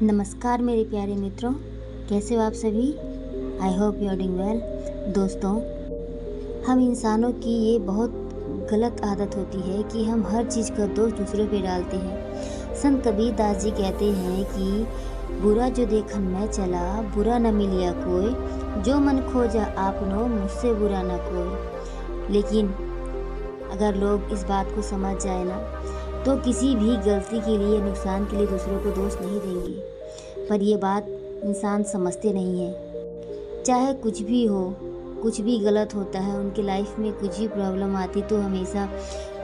नमस्कार मेरे प्यारे मित्रों, कैसे हो आप सभी। I hope you are doing well. दोस्तों, हम इंसानों की ये बहुत गलत आदत होती है कि हम हर चीज़ का दोष दूसरों पे डालते हैं। संत कबीरदास जी कहते हैं कि बुरा जो देखन मैं चला, बुरा न मिलिया कोई, जो मन खोजा आपनो, मुझसे बुरा न कोई। लेकिन अगर लोग इस बात को समझ जाए ना, तो किसी भी गलती के लिए, नुकसान के लिए दूसरों को दोष नहीं देंगे। पर ये बात इंसान समझते नहीं है। चाहे कुछ भी हो, कुछ भी गलत होता है उनकी लाइफ में, कुछ भी प्रॉब्लम आती तो हमेशा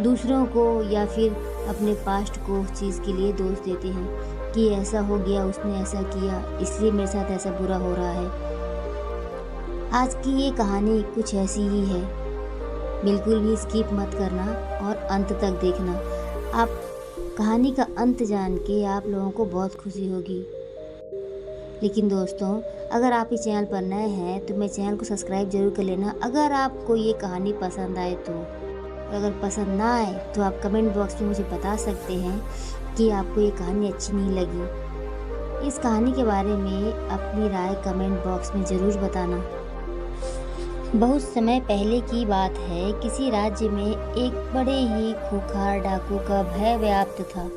दूसरों को या फिर अपने पास्ट को उस चीज़ के लिए दोष देते हैं कि ऐसा हो गया, उसने ऐसा किया, इसलिए मेरे साथ ऐसा बुरा हो रहा है। आज की ये कहानी कुछ ऐसी ही है। बिल्कुल भी स्किप मत करना और अंत तक देखना। आप कहानी का अंत जान के आप लोगों को बहुत खुशी होगी। लेकिन दोस्तों, अगर आप इस चैनल पर नए हैं तो मेरे चैनल को सब्सक्राइब जरूर कर लेना अगर आपको ये कहानी पसंद आए तो। अगर पसंद ना आए तो आप कमेंट बॉक्स में मुझे बता सकते हैं कि आपको ये कहानी अच्छी नहीं लगी। इस कहानी के बारे में अपनी राय कमेंट बॉक्स में ज़रूर बताना। बहुत समय पहले की बात है। किसी राज्य में एक बड़े ही खूंखार डाकू का भय व्याप्त था।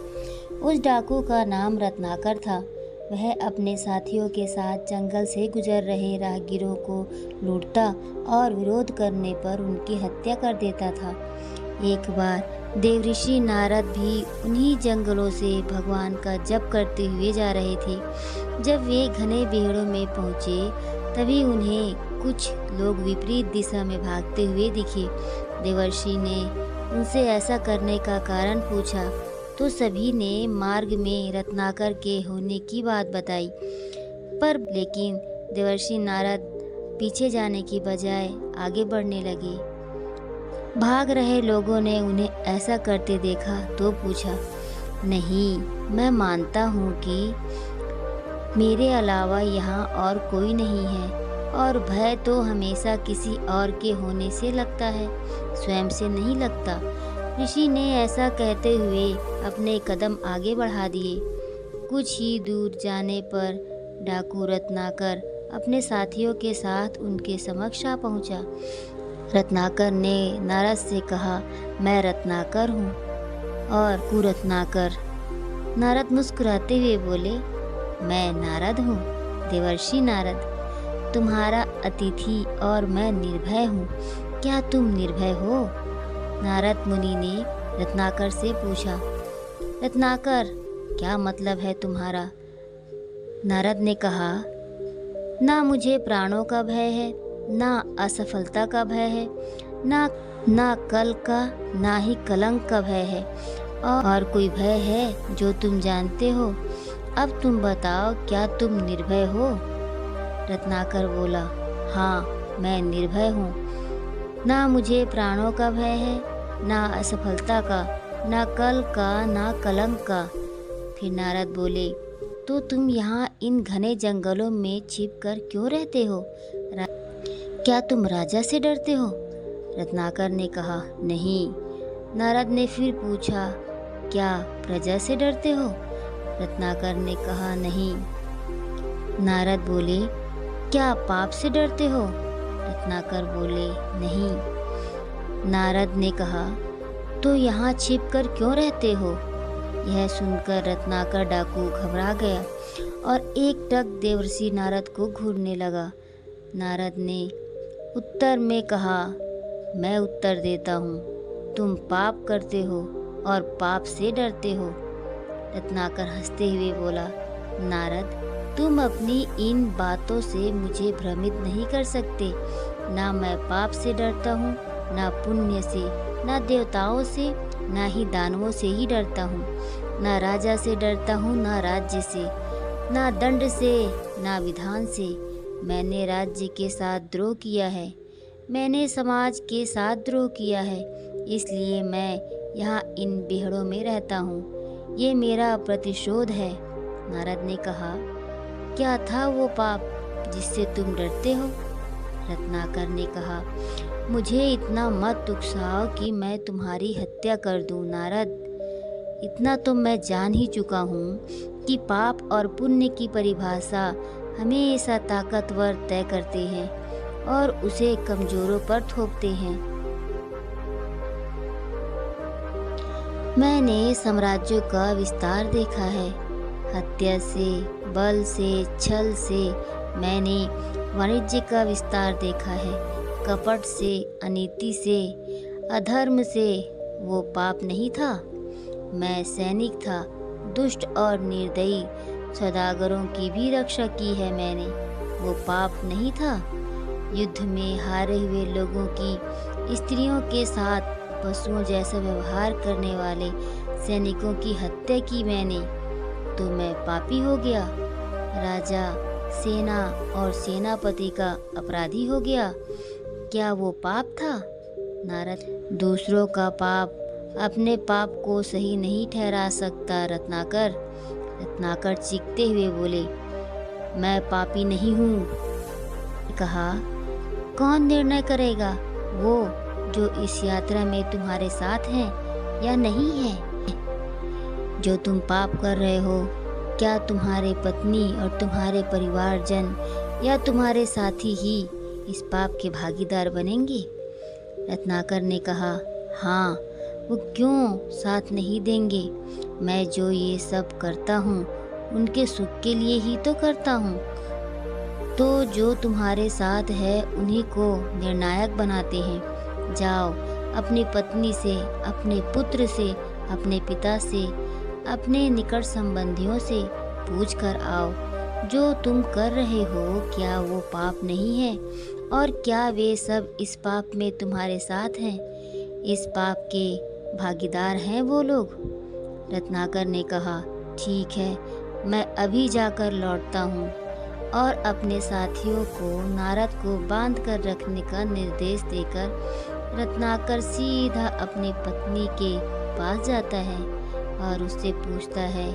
उस डाकू का नाम रत्नाकर था। वह अपने साथियों के साथ जंगल से गुजर रहे राहगीरों को लूटता और विरोध करने पर उनकी हत्या कर देता था। एक बार देवऋषि नारद भी उन्हीं जंगलों से भगवान का जप करते हुए जा रहे थे। जब वे घने पेड़ों में पहुँचे तभी उन्हें कुछ लोग विपरीत दिशा में भागते हुए दिखे। देवर्षि ने उनसे ऐसा करने का कारण पूछा तो सभी ने मार्ग में रत्नाकर के होने की बात बताई। लेकिन देवर्षि नारद पीछे जाने की बजाय आगे बढ़ने लगे। भाग रहे लोगों ने उन्हें ऐसा करते देखा तो पूछा, नहीं, मैं मानता हूँ कि मेरे अलावा यहाँ और कोई नहीं है और भय तो हमेशा किसी और के होने से लगता है, स्वयं से नहीं लगता। ऋषि ने ऐसा कहते हुए अपने कदम आगे बढ़ा दिए। कुछ ही दूर जाने पर डाकू रत्नाकर अपने साथियों के साथ उनके समक्ष आ पहुंचा। रत्नाकर ने नारद से कहा, मैं रत्नाकर हूँ। और कुरत्नाकर। नारद मुस्कुराते हुए बोले, मैं नारद हूँ, देवर्षि नारद, तुम्हारा अतिथि और मैं निर्भय हूँ। क्या तुम निर्भय हो? नारद मुनि ने रत्नाकर से पूछा। रत्नाकर, क्या मतलब है तुम्हारा? नारद ने कहा, ना मुझे प्राणों का भय है, ना असफलता का भय है, ना कल का, ना ही कलंक का भय है। और कोई भय है जो तुम जानते हो? अब तुम बताओ, क्या तुम निर्भय हो? रत्नाकर बोला, हाँ, मैं निर्भय हूँ। ना मुझे प्राणों का भय है, ना असफलता का, ना कल का, ना कलंक का। फिर नारद बोले, तो तुम यहाँ इन घने जंगलों में छिप कर क्यों रहते हो? क्या तुम राजा से डरते हो? रत्नाकर ने कहा, नहीं। नारद ने फिर पूछा, क्या प्रजा से डरते हो? रत्नाकर ने कहा, नहीं। नारद बोले, क्या पाप से डरते हो? रत्नाकर बोले, नहीं। नारद ने कहा, तो यहाँ छिप कर क्यों रहते हो? यह सुनकर रत्नाकर डाकू घबरा गया और एकटक देवर्षि नारद को घूरने लगा। नारद ने उत्तर में कहा, मैं उत्तर देता हूँ, तुम पाप करते हो और पाप से डरते हो। रत्नाकर हंसते हुए बोला, नारद, तुम अपनी इन बातों से मुझे भ्रमित नहीं कर सकते। ना मैं पाप से डरता हूँ, ना पुण्य से, ना देवताओं से, ना ही दानवों से ही डरता हूँ। ना राजा से डरता हूँ, ना राज्य से, ना दंड से, ना विधान से। मैंने राज्य के साथ द्रोह किया है, मैंने समाज के साथ द्रोह किया है, इसलिए मैं यहाँ इन बेहड़ों में रहता हूँ। ये मेरा प्रतिशोध है। नारद ने कहा, क्या था वो पाप जिससे तुम डरते हो? रत्नाकर ने कहा, मुझे इतना मत उकसाओ कि मैं तुम्हारी हत्या कर दूं। नारद, इतना तो मैं जान ही चुका हूँ कि पाप और पुण्य की परिभाषा हमेशा ताकतवर तय करते हैं और उसे कमजोरों पर थोपते हैं। मैंने साम्राज्यों का विस्तार देखा है, हत्या से, बल से, छल से। मैंने वाणिज्य का विस्तार देखा है, कपट से, अनीति से, अधर्म से। वो पाप नहीं था। मैं सैनिक था, दुष्ट और निर्दयी सौदागरों की भी रक्षा की है मैंने। वो पाप नहीं था। युद्ध में हारे हुए लोगों की स्त्रियों के साथ पशुओं जैसा व्यवहार करने वाले सैनिकों की हत्या की मैंने, तो मैं पापी हो गया। राजा, सेना और सेनापति का अपराधी हो गया। क्या वो पाप था? नारद, दूसरों का पाप अपने पाप को सही नहीं ठहरा सकता रत्नाकर। रत्नाकर चीखते हुए बोले, मैं पापी नहीं हूँ। कहा, कौन निर्णय करेगा? वो जो इस यात्रा में तुम्हारे साथ हैं या नहीं है? जो तुम पाप कर रहे हो, क्या तुम्हारे पत्नी और तुम्हारे परिवारजन या तुम्हारे साथी ही इस पाप के भागीदार बनेंगे? रत्नाकर ने कहा, हाँ, वो क्यों साथ नहीं देंगे? मैं जो ये सब करता हूँ उनके सुख के लिए ही तो करता हूँ। तो जो तुम्हारे साथ है उन्हीं को निर्णायक बनाते हैं। जाओ, अपनी पत्नी से, अपने पुत्र से, अपने पिता से, अपने निकट संबंधियों से पूछ कर आओ, जो तुम कर रहे हो क्या वो पाप नहीं है? और क्या वे सब इस पाप में तुम्हारे साथ हैं? इस पाप के भागीदार हैं वो लोग? रत्नाकर ने कहा, ठीक है, मैं अभी जाकर लौटता हूँ। और अपने साथियों को नारद को बांध कर रखने का निर्देश देकर रत्नाकर सीधा अपनी पत्नी के पास जाता है और उससे पूछता है,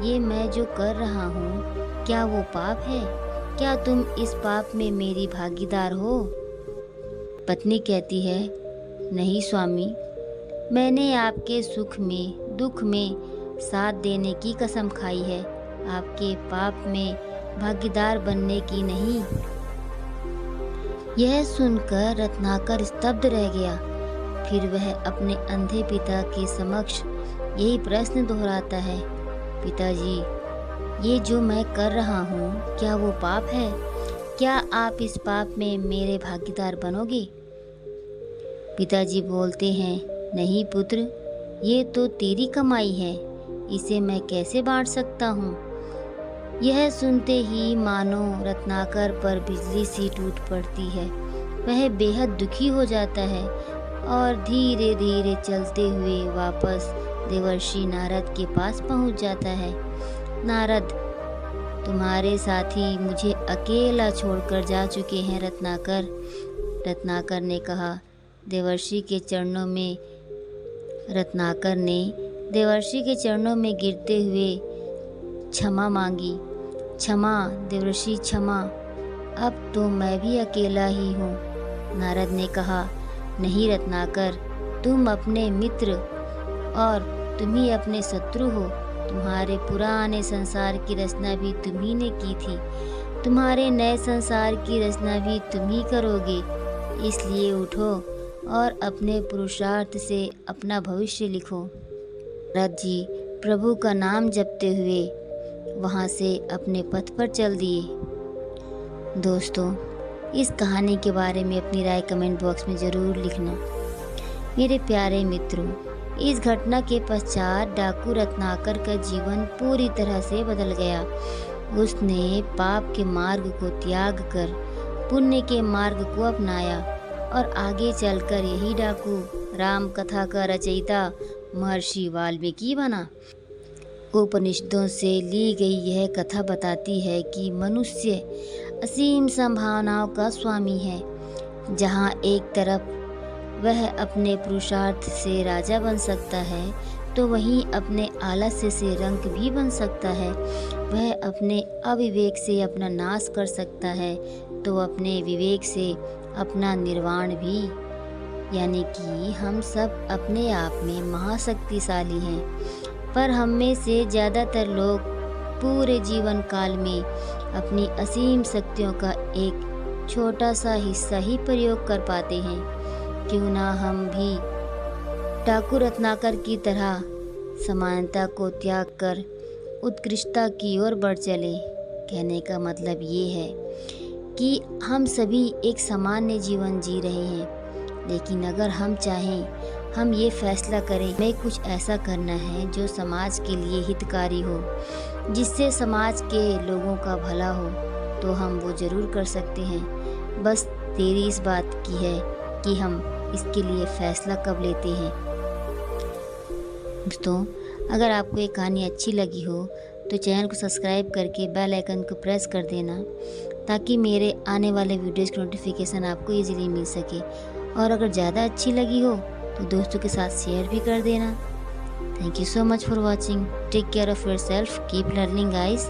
ये मैं जो कर रहा हूँ क्या वो पाप है? क्या तुम इस पाप में मेरी भागीदार हो? पत्नी कहती है, नहीं स्वामी, मैंने आपके सुख में, दुख में साथ देने की कसम खाई है, आपके पाप में भागीदार बनने की नहीं। यह सुनकर रत्नाकर स्तब्ध रह गया। फिर वह अपने अंधे पिता के समक्ष यही प्रश्न दोहराता है, पिताजी, ये जो मैं कर रहा हूँ क्या वो पाप है? क्या आप इस पाप में मेरे भागीदार बनोगे? पिताजी बोलते हैं, नहीं पुत्र, ये तो तेरी कमाई है, इसे मैं कैसे बांट सकता हूँ? यह सुनते ही मानो रत्नाकर पर बिजली सी टूट पड़ती है। वह बेहद दुखी हो जाता है और धीरे धीरे चलते हुए वापस देवर्षि नारद के पास पहुँच जाता है। नारद, तुम्हारे साथी मुझे अकेला छोड़कर जा चुके हैं रत्नाकर। रत्नाकर ने कहा, देवर्षि के चरणों में रत्नाकर ने देवर्षि के चरणों में गिरते हुए क्षमा मांगी। क्षमा देवर्षि, क्षमा, अब तो मैं भी अकेला ही हूँ। नारद ने कहा, नहीं रत्नाकर, तुम अपने मित्र और तुम ही अपने शत्रु हो। तुम्हारे पुराने संसार की रचना भी तुम्ही ने की थी, तुम्हारे नए संसार की रचना भी तुम ही करोगे। इसलिए उठो और अपने पुरुषार्थ से अपना भविष्य लिखो। नारद जी प्रभु का नाम जपते हुए वहाँ से अपने पथ पर चल दिए। दोस्तों, इस कहानी के बारे में अपनी राय कमेंट बॉक्स में ज़रूर लिखना। मेरे प्यारे मित्रों, इस घटना के पश्चात डाकू रत्नाकर का जीवन पूरी तरह से बदल गया। उसने पाप के मार्ग को त्याग कर पुण्य के मार्ग को अपनाया और आगे चलकर यही डाकू राम कथा का रचयिता महर्षि वाल्मीकि बना। उपनिषदों से ली गई यह कथा बताती है कि मनुष्य असीम संभावनाओं का स्वामी है। जहाँ एक तरफ वह अपने पुरुषार्थ से राजा बन सकता है, तो वहीं अपने आलस्य से रंक भी बन सकता है। वह अपने अविवेक से अपना नाश कर सकता है, तो अपने विवेक से अपना निर्वाण भी। यानी कि हम सब अपने आप में महाशक्तिशाली हैं, पर हम में से ज़्यादातर लोग पूरे जीवन काल में अपनी असीम शक्तियों का एक छोटा सा हिस्सा ही प्रयोग कर पाते हैं। क्यों ना हम भी ठाकुर रत्नाकर की तरह समानता को त्याग कर उत्कृष्टता की ओर बढ़ चले। कहने का मतलब ये है कि हम सभी एक सामान्य जीवन जी रहे हैं, लेकिन अगर हम चाहें, हम ये फैसला करें हमें कुछ ऐसा करना है जो समाज के लिए हितकारी हो, जिससे समाज के लोगों का भला हो, तो हम वो ज़रूर कर सकते हैं। बस देरी इस बात की है कि हम इसके लिए फ़ैसला कब लेते हैं। दोस्तों, अगर आपको ये कहानी अच्छी लगी हो तो चैनल को सब्सक्राइब करके बेल आइकन को प्रेस कर देना, ताकि मेरे आने वाले वीडियोज़ की नोटिफिकेशन आपको इजीली मिल सके। और अगर ज़्यादा अच्छी लगी हो तो दोस्तों के साथ शेयर भी कर देना। Thank you so much for watching. Take care of yourself, keep learning guys.